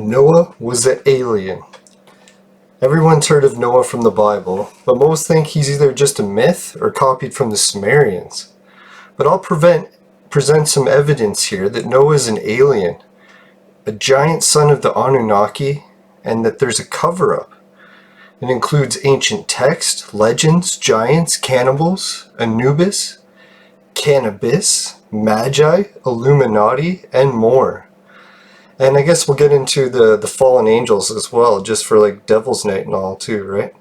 Noah was an alien. Everyone's heard of Noah from the Bible, but most think he's either just a myth or copied from the Sumerians. But I'll present some evidence here that Noah is an alien, a giant son of the Anunnaki, and that there's a cover-up. It includes ancient text, legends, giants, cannibals, Anubis, cannabis, magi, Illuminati, and more. And I guess we'll get into the fallen angels as well, just for like Devil's Night and all too, right?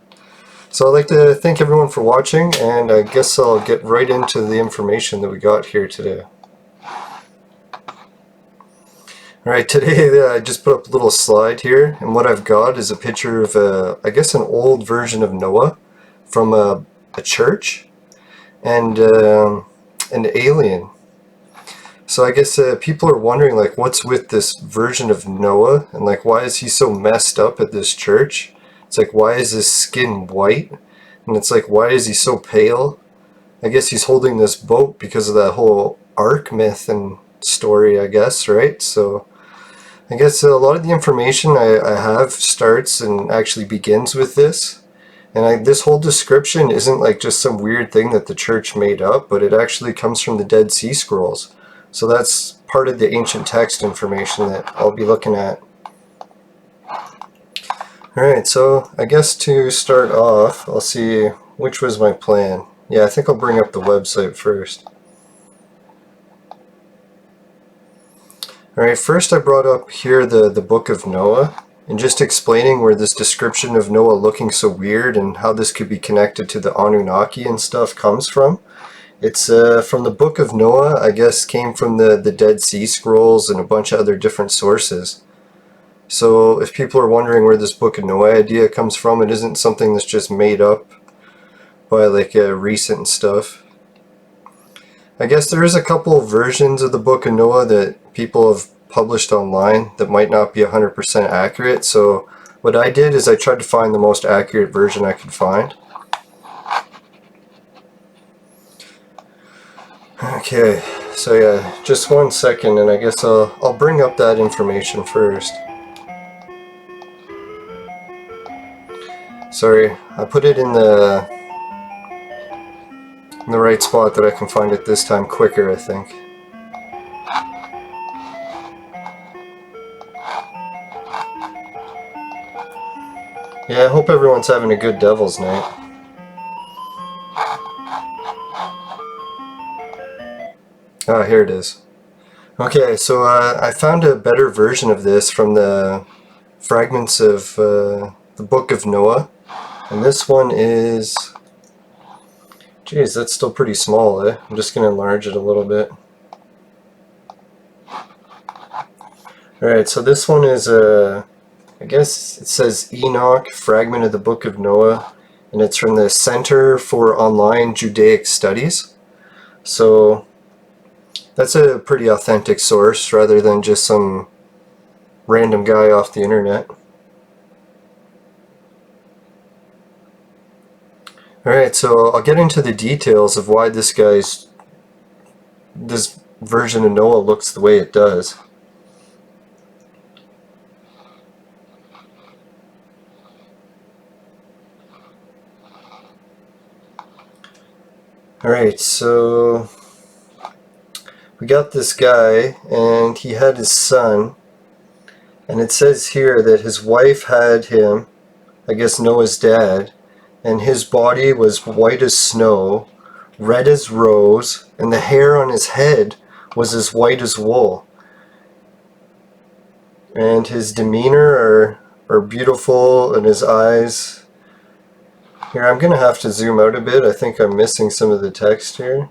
So I'd like to thank everyone for watching, and I guess I'll get right into the information that we got here today. Alright, today I just put up a little slide here, and what I've got is a picture of, I guess, an old version of Noah from a church, and an alien. So I guess people are wondering, like, what's with this version of Noah, and like, why is he so messed up at this church? It's like, why is his skin white? And it's like, why is he so pale? I guess he's holding this boat because of that whole Ark myth and story, I guess, right? So I guess a lot of the information I have starts and actually begins with this. And this whole description isn't like just some weird thing that the church made up, but it actually comes from the Dead Sea Scrolls. So that's part of the ancient text information that I'll be looking at. Alright, so I guess to start off, I'll see which was my plan. Yeah, I think I'll bring up the website first. Alright, first I brought up here the Book of Noah, and just explaining where this description of Noah looking so weird and how this could be connected to the Anunnaki and stuff comes from. It's from the Book of Noah, I guess came from the Dead Sea Scrolls and a bunch of other different sources. So if people are wondering where this Book of Noah idea comes from, it isn't something that's just made up by like recent stuff. I guess there is a couple of versions of the Book of Noah that people have published online that might not be 100% accurate. So what I did is I tried to find the most accurate version I could find. Okay, so yeah, just 1 second, and I guess I'll bring up that information first. Sorry, I put it in the right spot that I can find it this time quicker, I think. Yeah, I hope everyone's having a good Devil's Night. Ah, here it is. Okay, so I found a better version of this from the fragments of the Book of Noah. And this one is... Geez, that's still pretty small, eh? I'm just going to enlarge it a little bit. Alright, so this one is I guess it says Enoch, fragment of the Book of Noah, and it's from the Center for Online Judaic Studies. So that's a pretty authentic source rather than just some random guy off the internet. Alright, so I'll get into the details of why this version of Noah looks the way it does. Alright, so we got this guy, and he had his son, and it says here that his wife had him, I guess Noah's dad, and his body was white as snow, red as rose, and the hair on his head was as white as wool. And his demeanor are beautiful, and his eyes... Here, I'm going to have to zoom out a bit. I think I'm missing some of the text here.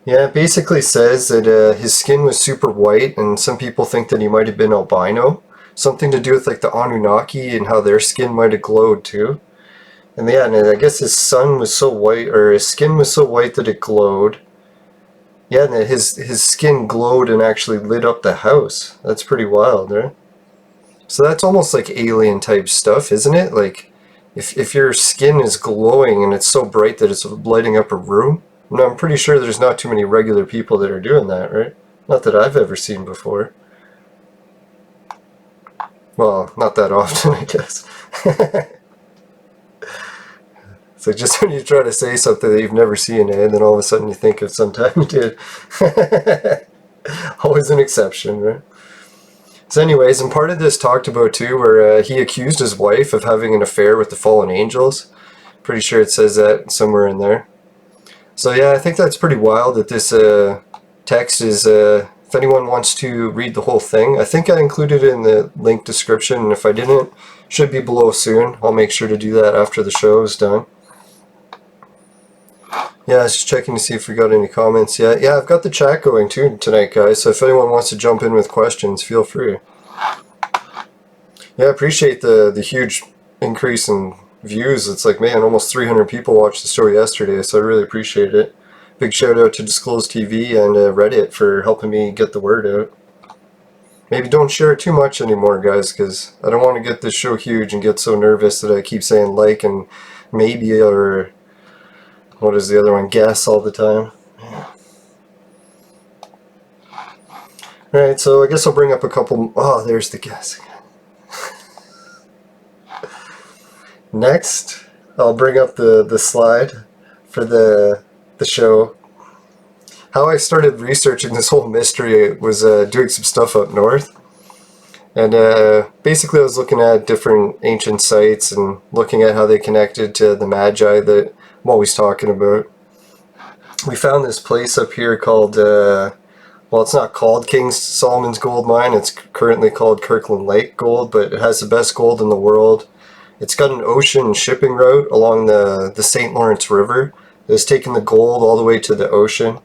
Yeah, it basically says that his skin was super white, and some people think that he might have been albino. Something to do with like the Anunnaki and how their skin might have glowed too. And yeah, and I guess his son was so white, or his skin was so white that it glowed. Yeah, and his skin glowed and actually lit up the house. That's pretty wild, right? So that's almost like alien type stuff, isn't it? Like, if your skin is glowing and it's so bright that it's lighting up a room, no, I'm pretty sure there's not too many regular people that are doing that, right? Not that I've ever seen before. Well, not that often, I guess. It's like just when you try to say something that you've never seen, and then all of a sudden you think of some time you did. Always an exception, right? So anyways, and part of this talked about too, where he accused his wife of having an affair with the fallen angels. Pretty sure it says that somewhere in there. So yeah, I think that's pretty wild that this text is, if anyone wants to read the whole thing, I think I included it in the link description, and if I didn't, it should be below soon. I'll make sure to do that after the show is done. Yeah, I was just checking to see if we got any comments yet. Yeah, I've got the chat going too tonight, guys, so if anyone wants to jump in with questions, feel free. Yeah, I appreciate the huge increase in views. It's like, man, almost 300 people watched the story yesterday, so I really appreciate it. Big shout out to Disclosed TV and Reddit for helping me get the word out. Maybe don't share it too much anymore, guys, because I don't want to get this show huge and get so nervous that I keep saying like and maybe, or what is the other one, guess all the time. Yeah. Alright, so I guess I'll bring up a couple. Oh, there's the guess again. Next, I'll bring up the slide for the show. How I started researching this whole mystery was doing some stuff up north. And basically I was looking at different ancient sites and looking at how they connected to the Magi that I'm always talking about. We found this place up here called, well, it's not called King Solomon's Gold Mine, it's currently called Kirkland Lake Gold, but it has the best gold in the world. It's got an ocean shipping route along the St. Lawrence River. It's taking the gold all the way to the ocean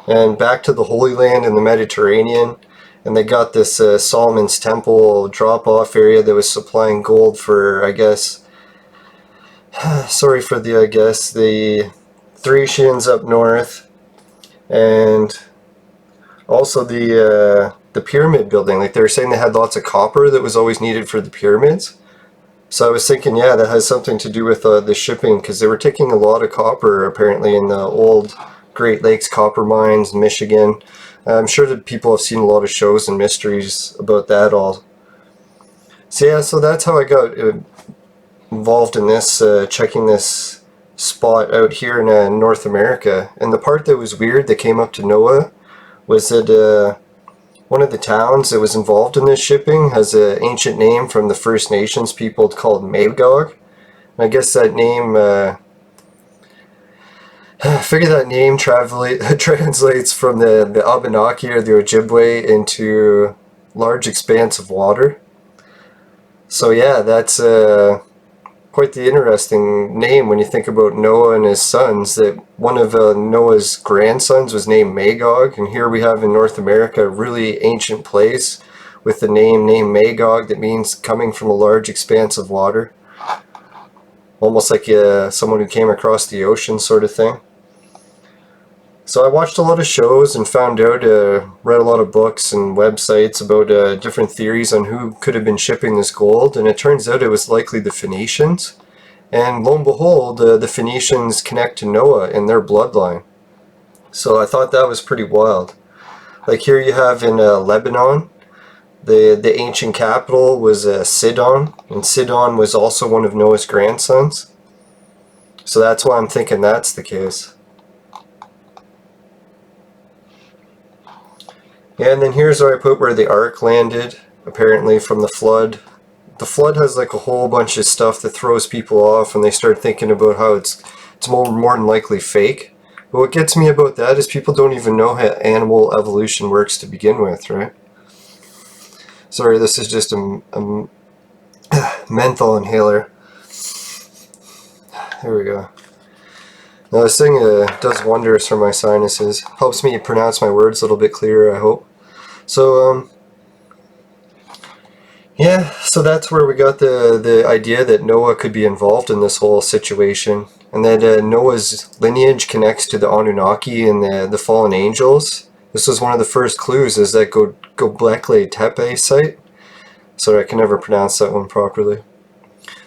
and back to the Holy Land in the Mediterranean. And they got this Solomon's Temple drop-off area that was supplying gold for, I guess, sorry for the, I guess, the Thracians up north, and also the pyramid building. Like they were saying they had lots of copper that was always needed for the pyramids. So I was thinking, yeah, that has something to do with the shipping, because they were taking a lot of copper apparently in the old Great Lakes copper mines in Michigan. I'm sure that people have seen a lot of shows and mysteries about that all. So yeah, so that's how I got involved in this, checking this spot out here in North America. And the part that was weird that came up to Noah was that one of the towns that was involved in this shipping has an ancient name from the First Nations people called Magog. And I guess that name, I figure that name translates from the Abenaki or the Ojibwe into large expanse of water. So yeah, that's quite the interesting name when you think about Noah and his sons, that one of Noah's grandsons was named Magog, and here we have in North America a really ancient place with the name Magog that means coming from a large expanse of water. Almost like someone who came across the ocean sort of thing. So I watched a lot of shows and found out, read a lot of books and websites about different theories on who could have been shipping this gold, and it turns out it was likely the Phoenicians. And lo and behold, the Phoenicians connect to Noah in their bloodline. So I thought that was pretty wild. Like here you have in Lebanon, the ancient capital was Sidon, and Sidon was also one of Noah's grandsons. So that's why I'm thinking that's the case. And then here's where I put where the ark landed, apparently from the flood. The flood has like a whole bunch of stuff that throws people off when they start thinking about how it's more than likely fake. But what gets me about that is people don't even know how animal evolution works to begin with, right? Sorry, this is just a menthol inhaler. There we go. Now this thing does wonders for my sinuses. Helps me pronounce my words a little bit clearer, I hope. So, yeah, so that's where we got the idea that Noah could be involved in this whole situation. And that Noah's lineage connects to the Anunnaki and the fallen angels. This was one of the first clues, is that Göbekli Tepe site. Sorry, I can never pronounce that one properly.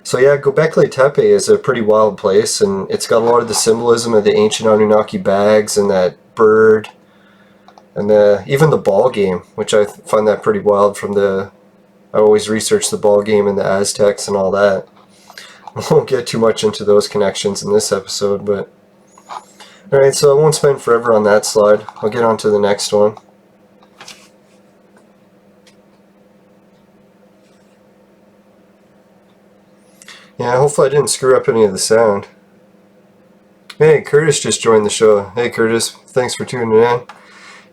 So yeah, Göbekli Tepe is a pretty wild place, and it's got a lot of the symbolism of the ancient Anunnaki bags and that bird. And even the ball game, which I find that pretty wild from I always research the ball game and the Aztecs and all that. I won't get too much into those connections in this episode, but alright, so I won't spend forever on that slide. I'll get on to the next one. Yeah, hopefully I didn't screw up any of the sound. Hey, Curtis just joined the show. Hey Curtis, thanks for tuning in.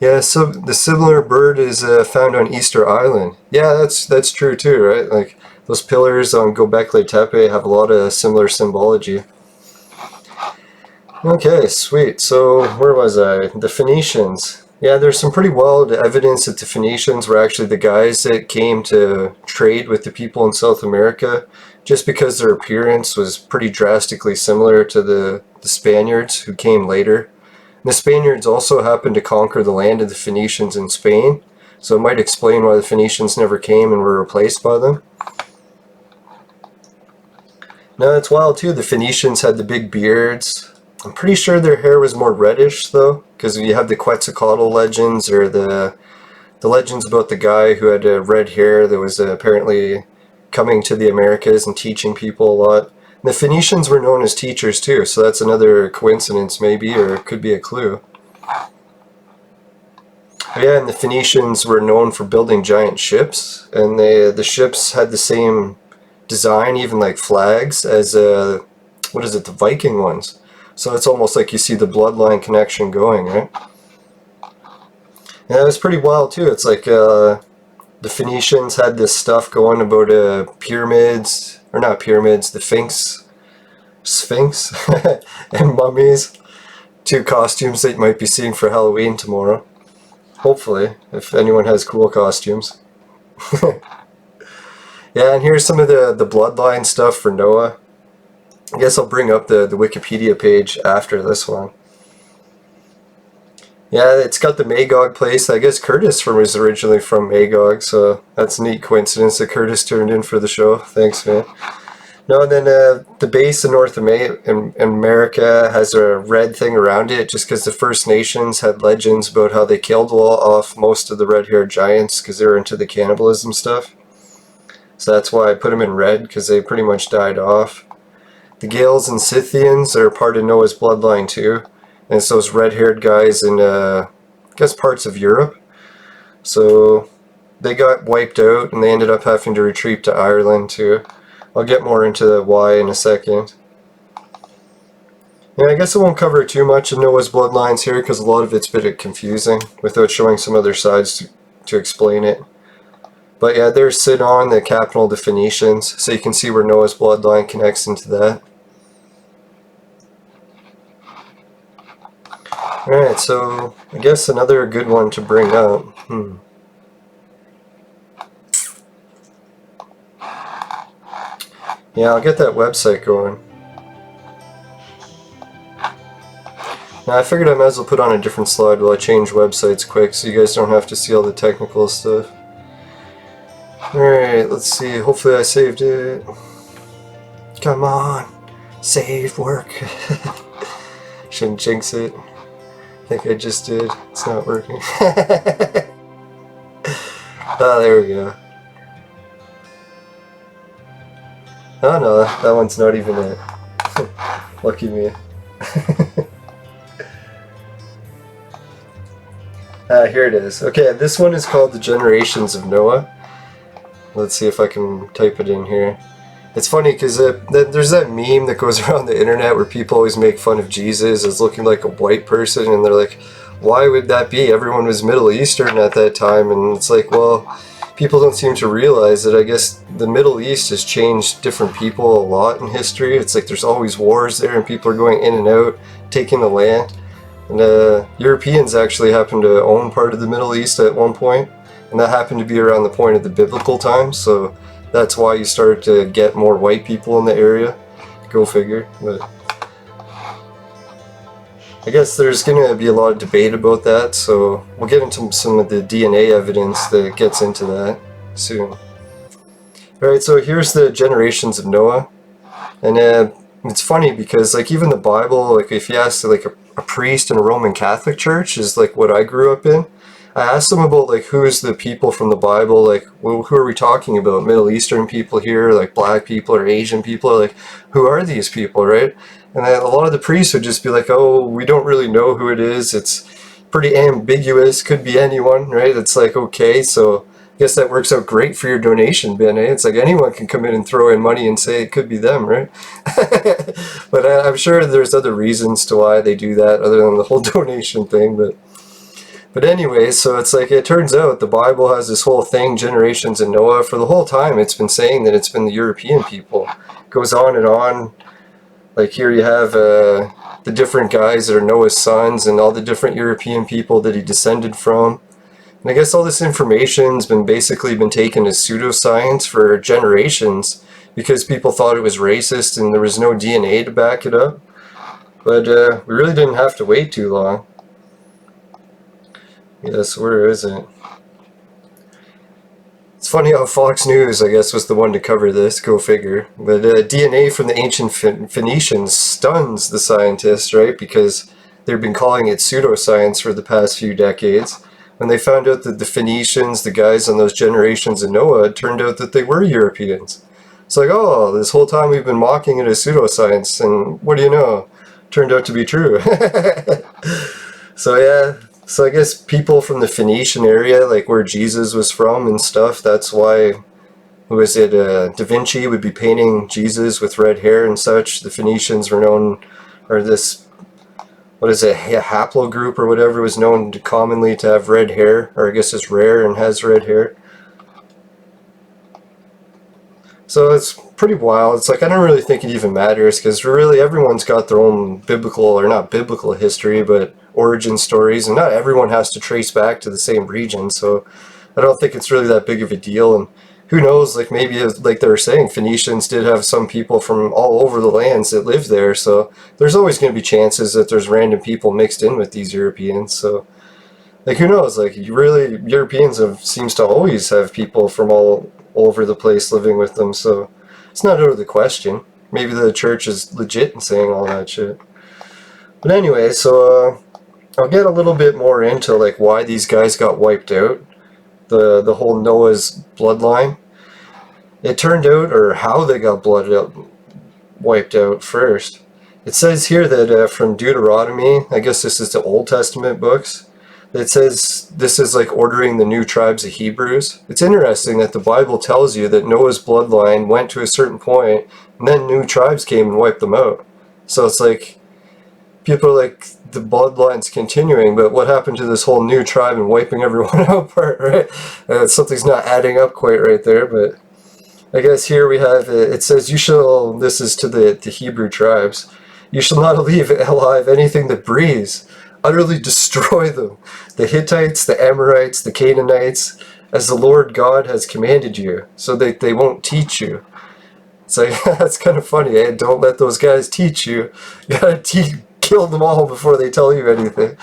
Yeah, so the similar bird is found on Easter Island. Yeah, that's true too, right? Like those pillars on Göbekli Tepe have a lot of similar symbology. Okay, sweet. So where was I? The Phoenicians. Yeah, there's some pretty wild evidence that the Phoenicians were actually the guys that came to trade with the people in South America, just because their appearance was pretty drastically similar to the Spaniards who came later. And the Spaniards also happened to conquer the land of the Phoenicians in Spain, so it might explain why the Phoenicians never came and were replaced by them. Now it's wild too, the Phoenicians had the big beards. I'm pretty sure their hair was more reddish though, because you have the Quetzalcoatl legends, or the legends about the guy who had red hair that was apparently coming to the Americas and teaching people a lot. And the Phoenicians were known as teachers too, so that's another coincidence maybe, or it could be a clue. But yeah, and the Phoenicians were known for building giant ships, and the ships had the same design, even like flags, as the Viking ones. So it's almost like you see the bloodline connection going, right? Yeah, it was pretty wild too. It's like the Phoenicians had this stuff going about pyramids, or not pyramids, the Sphinx, and mummies. Two costumes that you might be seeing for Halloween tomorrow. Hopefully, if anyone has cool costumes. Yeah, and here's some of the bloodline stuff for Noah. I guess I'll bring up the Wikipedia page after this one. Yeah, it's got the Magog place. I guess Curtis was originally from Magog, so that's a neat coincidence that Curtis turned in for the show. Thanks, man. No, and then the base in North America has a red thing around it, just because the First Nations had legends about how they killed off most of the red-haired giants because they were into the cannibalism stuff. So that's why I put them in red, because they pretty much died off. The Gales and Scythians are part of Noah's bloodline too. And it's those red-haired guys in, I guess, parts of Europe. So they got wiped out, and they ended up having to retreat to Ireland too. I'll get more into the why in a second. Yeah, I guess I won't cover too much of Noah's bloodlines here, because a lot of it's a bit confusing, without showing some other sides to explain it. But yeah, there's Sidon, the capital of the Phoenicians, so you can see where Noah's bloodline connects into that. Alright, so I guess another good one to bring up. Yeah, I'll get that website going. Now I figured I might as well put on a different slide while I change websites quick, so you guys don't have to see all the technical stuff. Alright, let's see. Hopefully I saved it. Come on. Save work. Shouldn't jinx it. I think I just did. It's not working. Oh, there we go. Oh no, that one's not even it. Lucky me. Here it is. Okay, this one is called The Generations of Noah. Let's see if I can type it in here. It's funny because there's that meme that goes around the internet where people always make fun of Jesus as looking like a white person, and they're like, why would that be? Everyone was Middle Eastern at that time. And it's like, well, people don't seem to realize that I guess the Middle East has changed different people a lot in history. It's like there's always wars there and people are going in and out, taking the land. And Europeans actually happened to own part of the Middle East at one point, and that happened to be around the point of the biblical times, so that's why you started to get more white people in the area. Go figure. But I guess there's going to be a lot of debate about that, so we'll get into some of the DNA evidence that gets into that soon. Alright, so here's the generations of Noah, and it's funny because like even the Bible, like if you ask like a priest in a Roman Catholic church is like what I grew up in, I asked them about like who's the people from the Bible, like who are we talking about? Middle Eastern people here, like black people or Asian people, or like who are these people, right? And then a lot of the priests would just be like, oh, we don't really know who it is. It's pretty ambiguous. Could be anyone, right? It's like, okay, so I guess that works out great for your donation bin, eh? It's like anyone can come in and throw in money and say it could be them, right? But I'm sure there's other reasons to why they do that other than the whole donation thing, but anyway, so it's like, it turns out the Bible has this whole thing, generations in Noah. For the whole time, it's been saying that it's been the European people. It goes on and on. Like here you have the different guys that are Noah's sons and all the different European people that he descended from. And I guess all this information's been basically been taken as pseudoscience for generations because people thought it was racist and there was no DNA to back it up. But we really didn't have to wait too long. Yes, where is it? It's funny how Fox News, I guess, was the one to cover this, go figure. But DNA from the ancient Phoenicians stuns the scientists, right? Because they've been calling it pseudoscience for the past few decades. When they found out that the Phoenicians, the guys on those generations in Noah, it turned out that they were Europeans. It's like, oh, this whole time we've been mocking it as pseudoscience, and what do you know? Turned out to be true. So yeah. So I guess people from the Phoenician area, like where Jesus was from and stuff, that's why, who was it, Da Vinci would be painting Jesus with red hair and such. The Phoenicians were known, or this, what is it, a haplogroup or whatever, was known commonly to have red hair, or I guess it's rare and has red hair. So it's pretty wild. It's like, I don't really think it even matters, because really everyone's got their own biblical, or not biblical history, but origin stories, and not everyone has to trace back to the same region, so I don't think it's really that big of a deal. And who knows, like maybe, like they were saying, Phoenicians did have some people from all over the lands that lived there, so there's always going to be chances that there's random people mixed in with these Europeans. So like who knows, like really Europeans seems to always have people from all over the place living with them, so it's not out of the question. Maybe the church is legit in saying all that shit. But anyway, so I'll get a little bit more into like why these guys got wiped out, the whole Noah's bloodline. It turned out, or how they got wiped out first. It says here that from Deuteronomy, I guess this is the Old Testament books, it says this is like ordering the new tribes of Hebrews. It's interesting that the Bible tells you that Noah's bloodline went to a certain point and then new tribes came and wiped them out. So it's like, people are like, the bloodline's continuing, but what happened to this whole new tribe and wiping everyone out part, right? Something's not adding up quite right there, but I guess here we have, it says, you shall, this is to the Hebrew tribes, you shall not leave alive anything that breathes, utterly destroy them, the Hittites, the Amorites, the Canaanites, as the Lord God has commanded you, so that they won't teach you. It's like, that's kind of funny, eh? Don't let those guys teach you. You gotta kill them all before they tell you anything.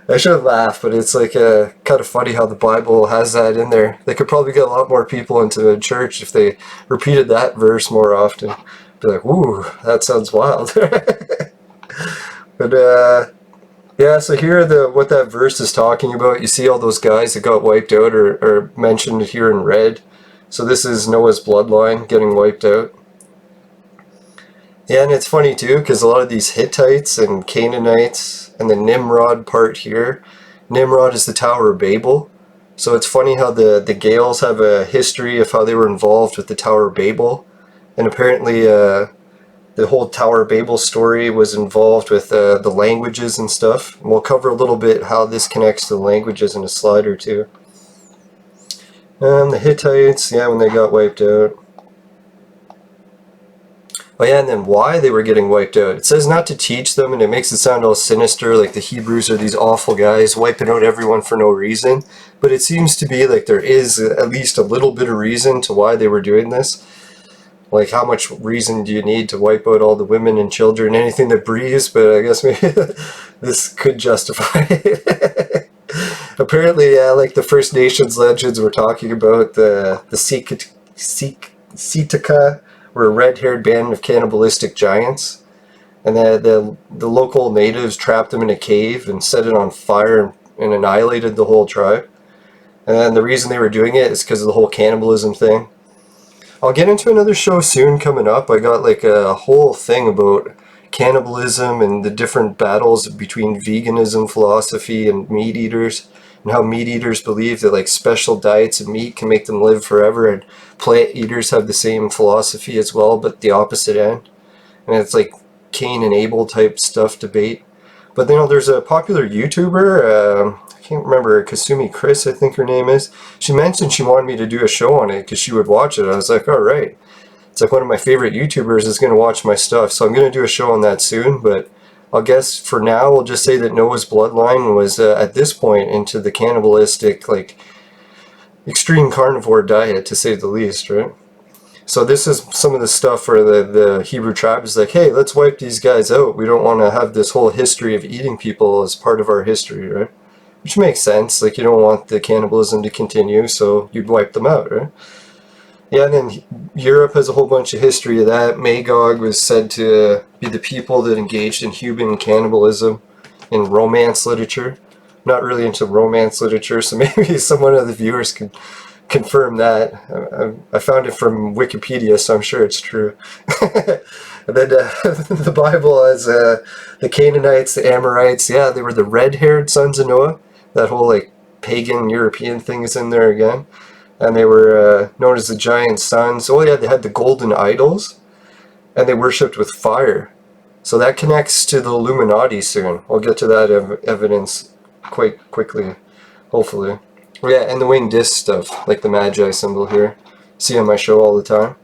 I shouldn't laugh, but it's like kind of funny how the Bible has that in there. They could probably get a lot more people into a church if they repeated that verse more often. Be like, ooh, that sounds wild. But yeah, so here what that verse is talking about, you see all those guys that got wiped out or mentioned here in red. So this is Noah's bloodline getting wiped out. Yeah, and it's funny too, because a lot of these Hittites and Canaanites and the Nimrod part here, Nimrod is the Tower of Babel. So it's funny how the Gales have a history of how they were involved with the Tower of Babel. And apparently the whole Tower of Babel story was involved with the languages and stuff. And we'll cover a little bit how this connects to the languages in a slide or two. The Hittites, yeah, when they got wiped out. Oh yeah, and then why they were getting wiped out. It says not to teach them, and it makes it sound all sinister, like the Hebrews are these awful guys wiping out everyone for no reason. But it seems to be like there is at least a little bit of reason to why they were doing this. Like, how much reason do you need to wipe out all the women and children, anything that breathes? But I guess maybe this could justify it. Apparently, yeah, like the First Nations legends were talking about the Sitka were a red-haired band of cannibalistic giants, and the local natives trapped them in a cave and set it on fire and annihilated the whole tribe. And then the reason they were doing it is because of the whole cannibalism thing. I'll get into another show soon coming up. I got like a whole thing about cannibalism and the different battles between veganism philosophy and meat eaters, and how meat eaters believe that like special diets of meat can make them live forever, and plant eaters have the same philosophy as well, but the opposite end. And it's like Cain and Abel type stuff debate. But you know, there's a popular YouTuber, I can't remember, Kasumi Chris, I think her name is. She mentioned she wanted me to do a show on it because she would watch it. I was like, all right. It's like one of my favorite YouTubers is going to watch my stuff, so I'm going to do a show on that soon. But I'll guess for now we'll just say that Noah's bloodline was at this point into the cannibalistic, like extreme carnivore diet, to say the least, right? So this is some of the stuff where the Hebrew tribe is like, hey, let's wipe these guys out. We don't want to have this whole history of eating people as part of our history, right? Which makes sense. Like, you don't want the cannibalism to continue, so you'd wipe them out, right? Yeah, and then Europe has a whole bunch of history of that. Magog was said to be the people that engaged in human cannibalism in Romance literature. I'm not really into Romance literature, so maybe someone of the viewers can confirm that. I found it from Wikipedia, so I'm sure it's true. And then the Bible has the Canaanites, the Amorites. Yeah, they were the red-haired sons of Noah. That whole like pagan European thing is in there again. And they were known as the giant sons. Oh yeah, they had the golden idols, and they worshipped with fire. So that connects to the Illuminati soon. We'll get to that evidence quite quickly, hopefully. Oh yeah, and the winged disc stuff, like the Magi symbol here. See on my show all the time.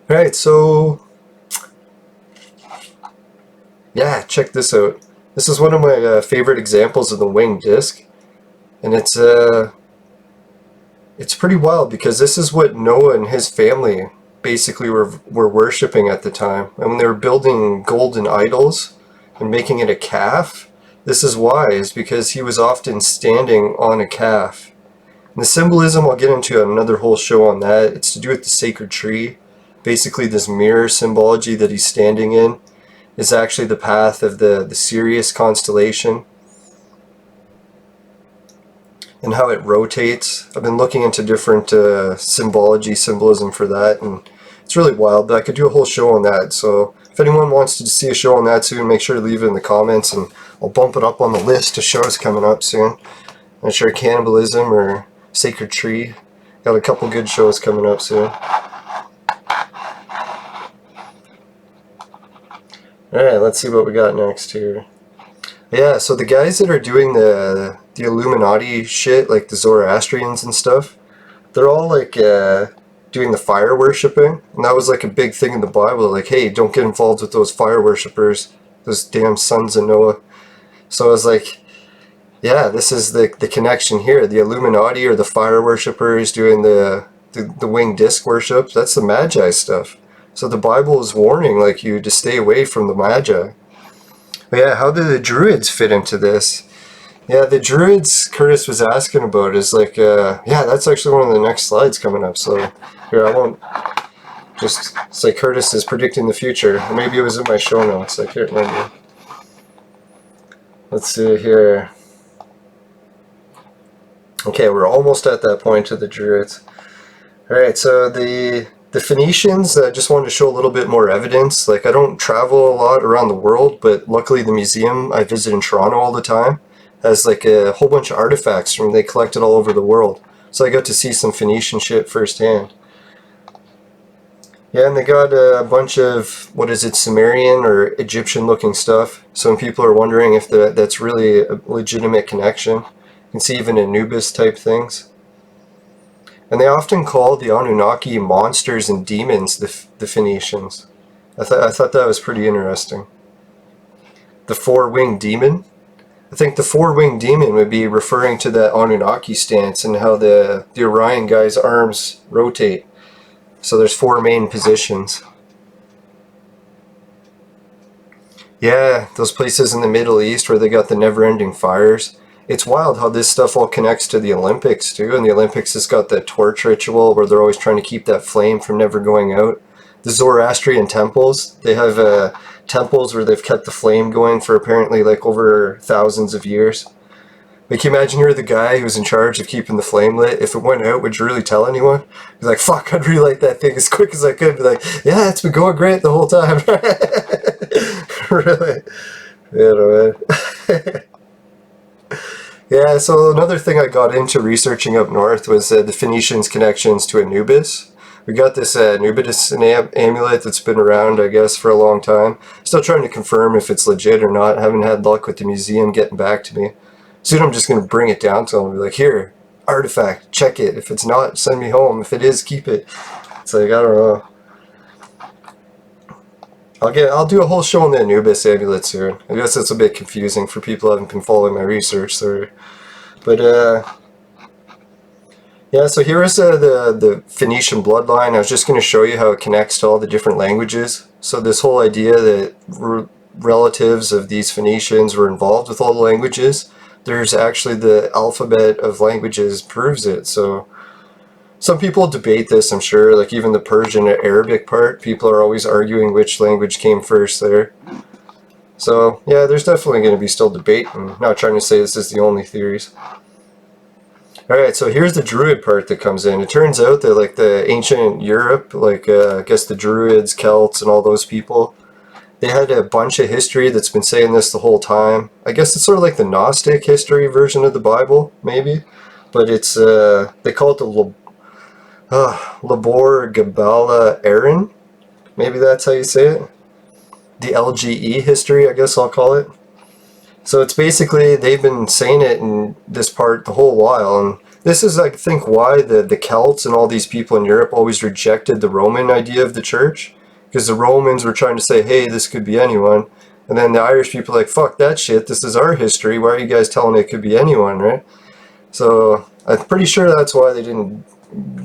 Alright, so yeah, check this out. This is one of my favorite examples of the winged disc. And it's pretty wild because this is what Noah and his family basically were worshipping at the time. And when they were building golden idols and making it a calf, this is why, is because he was often standing on a calf. And the symbolism, I'll get into another whole show on that. It's to do with the sacred tree. Basically this mirror symbology that he's standing in is actually the path of the Sirius constellation, and how it rotates. I've been looking into different symbolism for that, and it's really wild, but I could do a whole show on that. So if anyone wants to see a show on that soon, make sure to leave it in the comments, and I'll bump it up on the list of shows coming up soon. I'm sure cannibalism or sacred tree. Got a couple good shows coming up soon. Alright, let's see what we got next here. Yeah, so the guys that are doing the Illuminati shit, like the Zoroastrians and stuff, they're all like doing the fire worshipping, and that was like a big thing in the Bible, like, hey, don't get involved with those fire worshippers, those damn sons of Noah. So I was like, yeah, this is the connection here. The Illuminati or the fire worshippers doing the winged disc worship, that's the Magi stuff. So the Bible is warning like you to stay away from the Magi. But yeah, how do the Druids fit into this? Yeah, the Druids Curtis was asking about is like, yeah, that's actually one of the next slides coming up. So here, I won't just say Curtis is predicting the future. Or maybe it was in my show notes. I can't remember. Let's see here. Okay, we're almost at that point of the Druids. Alright, so the Phoenicians, I just wanted to show a little bit more evidence. Like, I don't travel a lot around the world, but luckily the museum I visit in Toronto all the time has like a whole bunch of artifacts from they collected all over the world. So I got to see some Phoenician shit firsthand. Yeah, and they got a bunch of, what is it, Sumerian or Egyptian looking stuff. Some people are wondering if that's really a legitimate connection. You can see even Anubis type things. And they often call the Anunnaki monsters and demons, the Phoenicians. I thought that was pretty interesting. The four-winged demon? I think the four-winged demon would be referring to that Anunnaki stance and how the Orion guy's arms rotate. So there's four main positions. Yeah, those places in the Middle East where they got the never-ending fires. It's wild how this stuff all connects to the Olympics too, and the Olympics has got that torch ritual where they're always trying to keep that flame from never going out. The Zoroastrian temples, they have temples where they've kept the flame going for apparently like over thousands of years. Like, you imagine you're the guy who's in charge of keeping the flame lit. If it went out, would you really tell anyone? He's like, fuck, I'd relight that thing as quick as I could. Be like, yeah, it's been going great the whole time. Really? You know, man. Yeah, so another thing I got into researching up north was the Phoenicians' connections to Anubis. We got this Anubis amulet that's been around, I guess, for a long time. Still trying to confirm if it's legit or not. I haven't had luck with the museum getting back to me. Soon I'm just going to bring it down to them and be like, here, artifact, check it. If it's not, send me home. If it is, keep it. It's like, I don't know. I'll do a whole show on the Anubis amulet soon. I guess it's a bit confusing for people who haven't been following my research. So, but, yeah, so here is the Phoenician bloodline. I was just going to show you how it connects to all the different languages. So this whole idea that relatives of these Phoenicians were involved with all the languages, there's actually the alphabet of languages proves it. So some people debate this, I'm sure, like even the Persian and Arabic part, people are always arguing which language came first there. So yeah, there's definitely going to be still debate. I'm not trying to say this is the only theories. Alright, so here's the Druid part that comes in. It turns out that like the ancient Europe, like I guess the Druids, Celts, and all those people, they had a bunch of history that's been saying this the whole time. I guess it's sort of like the Gnostic history version of the Bible, maybe. But it's, they call it the Labor Gabala Aaron. Maybe that's how you say it. The LGE history, I guess I'll call it. So it's basically, they've been saying it in this part the whole while. And this is, I think, why the Celts and all these people in Europe always rejected the Roman idea of the church. Because the Romans were trying to say, hey, this could be anyone. And then the Irish people are like, fuck that shit, this is our history, why are you guys telling it could be anyone, right? So I'm pretty sure that's why they didn't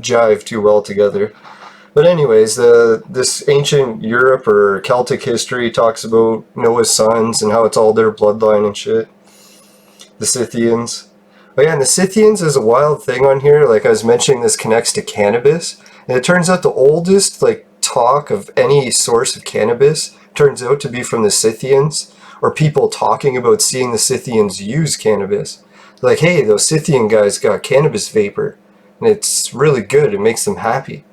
jive too well together. But anyways, this ancient Europe or Celtic history talks about Noah's sons and how it's all their bloodline and shit. The Scythians. Oh yeah, and the Scythians is a wild thing on here. Like I was mentioning, this connects to cannabis. And it turns out the oldest, like, talk of any source of cannabis turns out to be from the Scythians, or people talking about seeing the Scythians use cannabis. Like, hey, those Scythian guys got cannabis vapor, and it's really good, it makes them happy.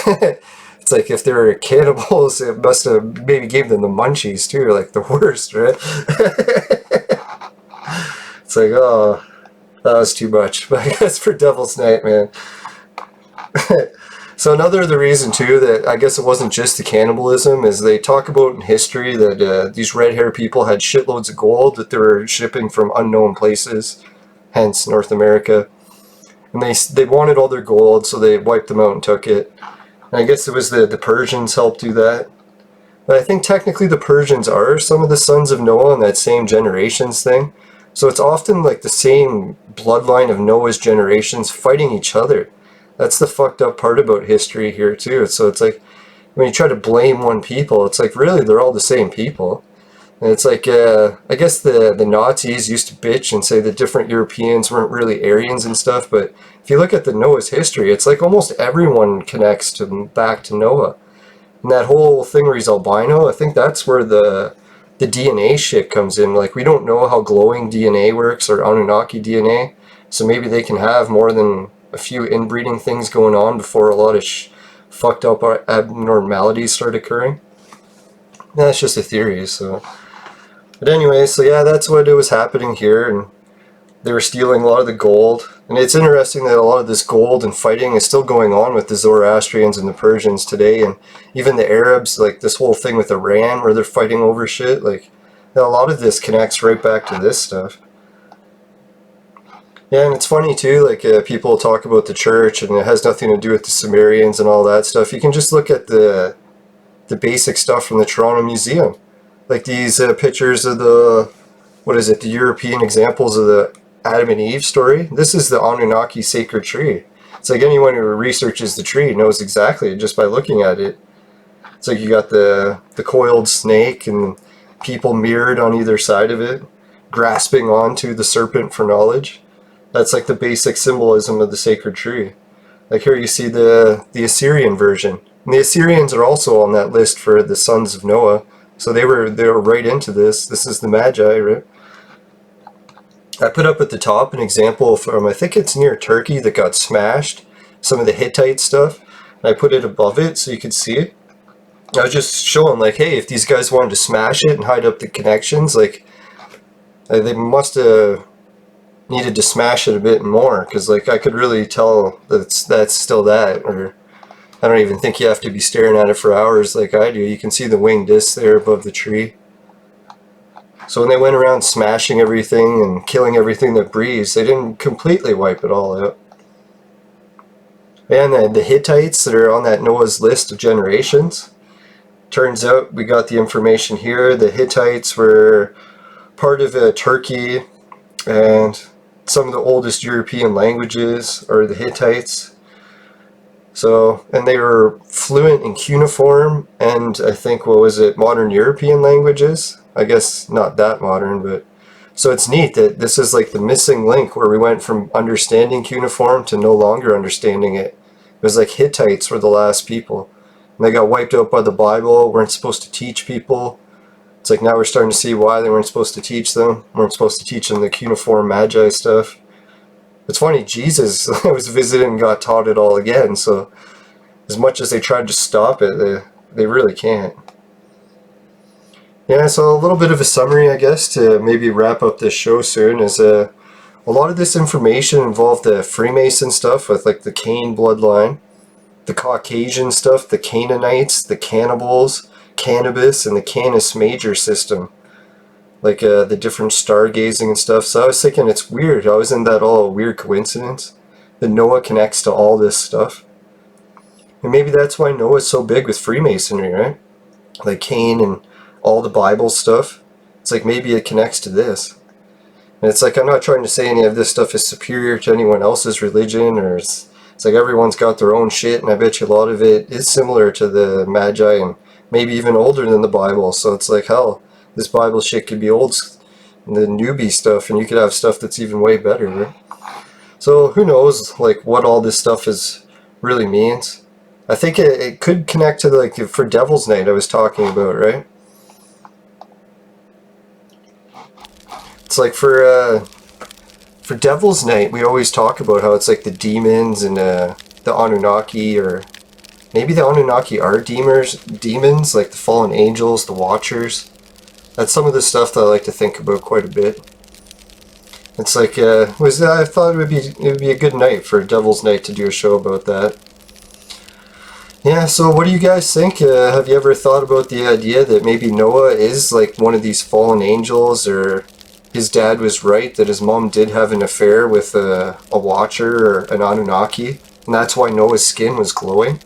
It's like if they were cannibals, it must have maybe gave them the munchies too, like the worst, right? It's like, oh, that was too much. But I guess for Devil's Night, man. So another the reason too that I guess it wasn't just the cannibalism is they talk about in history that these red hair people had shitloads of gold that they were shipping from unknown places, hence North America, and they wanted all their gold, so they wiped them out and took it. And I guess it was the Persians helped do that. But I think technically the Persians are some of the sons of Noah in that same generations thing. So it's often like the same bloodline of Noah's generations fighting each other. That's the fucked up part about history here too. So it's like, when you try to blame one people, it's like, really, they're all the same people. And it's like, I guess the Nazis used to bitch and say that different Europeans weren't really Aryans and stuff, but if you look at the Noah's history, it's like almost everyone connects back to Noah. And that whole thing where he's albino, I think that's where the DNA shit comes in. Like, we don't know how glowing DNA works or Anunnaki DNA, so maybe they can have more than a few inbreeding things going on before a lot of fucked up abnormalities start occurring. That's just a theory, so. But anyway, so yeah, that's what it was happening here, and they were stealing a lot of the gold. And it's interesting that a lot of this gold and fighting is still going on with the Zoroastrians and the Persians today, and even the Arabs, like this whole thing with Iran where they're fighting over shit, like a lot of this connects right back to this stuff. Yeah, and it's funny too, like people talk about the church and it has nothing to do with the Sumerians and all that stuff. You can just look at the basic stuff from the Toronto Museum. Like these pictures of the, what is it, the European examples of the Adam and Eve story. This is the Anunnaki sacred tree. It's like anyone who researches the tree knows exactly just by looking at it. It's like you got the coiled snake and people mirrored on either side of it, grasping onto the serpent for knowledge. That's like the basic symbolism of the sacred tree. Like here you see the Assyrian version. And the Assyrians are also on that list for the sons of Noah. So they were right into this. This is the Magi, right? I put up at the top an example from, I think it's near Turkey, that got smashed. Some of the Hittite stuff. And I put it above it so you could see it. I was just showing, like, hey, if these guys wanted to smash it and hide up the connections, like, they must have needed to smash it a bit more, because, like, I could really tell that's still that, or I don't even think you have to be staring at it for hours like I do. You can see the wing disc there above the tree. So when they went around smashing everything and killing everything that breathes, they didn't completely wipe it all out. And the Hittites that are on that Noah's list of generations, turns out we got the information here. The Hittites were part of Turkey, and some of the oldest European languages are the Hittites. So, and they were fluent in cuneiform and I think, what was it, modern European languages? I guess not that modern, but so it's neat that this is like the missing link where we went from understanding cuneiform to no longer understanding it. It was like Hittites were the last people. And they got wiped out by the Bible, weren't supposed to teach people. It's like now we're starting to see why they weren't supposed to teach them. Weren't supposed to teach them the cuneiform Magi stuff. It's funny, Jesus was visited and got taught it all again, so as much as they tried to stop it, they really can't. Yeah, so a little bit of a summary, I guess, to maybe wrap up this show soon, is a lot of this information involved the Freemason stuff with like the Cain bloodline, the Caucasian stuff, the Canaanites, the cannibals, cannabis, and the Canis Major system. Like the different stargazing and stuff. So I was thinking it's weird. How isn't that all a weird coincidence? That Noah connects to all this stuff. And maybe that's why Noah's so big with Freemasonry, right? Like Cain and all the Bible stuff. It's like maybe it connects to this. And it's like I'm not trying to say any of this stuff is superior to anyone else's religion, or it's like everyone's got their own shit, and I bet you a lot of it is similar to the Magi and maybe even older than the Bible. So it's like, hell, this Bible shit could be old, the newbie stuff, and you could have stuff that's even way better, right? So who knows, like, what all this stuff really means. I think it could connect to, like, for Devil's Night I was talking about, right? It's like for Devil's Night, we always talk about how it's like the demons and the Anunnaki, or maybe the Anunnaki are demons, like the fallen angels, the Watchers. That's some of the stuff that I like to think about quite a bit. It's like, I thought it would be a good night for Devil's Night to do a show about that. Yeah, so what do you guys think? Have you ever thought about the idea that maybe Noah is like one of these fallen angels, or his dad was right that his mom did have an affair with a Watcher or an Anunnaki, and that's why Noah's skin was glowing?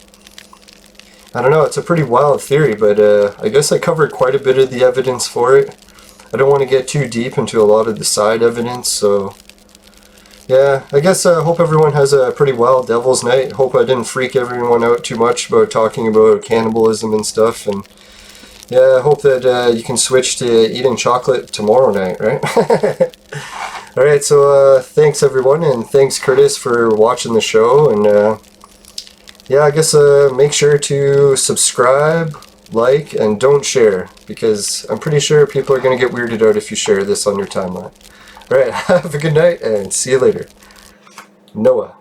I don't know, it's a pretty wild theory, but I guess I covered quite a bit of the evidence for it. I don't want to get too deep into a lot of the side evidence, so yeah, I guess I hope everyone has a pretty wild Devil's Night. Hope I didn't freak everyone out too much about talking about cannibalism and stuff, and yeah, I hope that you can switch to eating chocolate tomorrow night, right? Alright, so thanks everyone, and thanks Curtis for watching the show, and yeah, I guess make sure to subscribe, like, and don't share, because I'm pretty sure people are going to get weirded out if you share this on your timeline. Alright, have a good night, and see you later. Noah.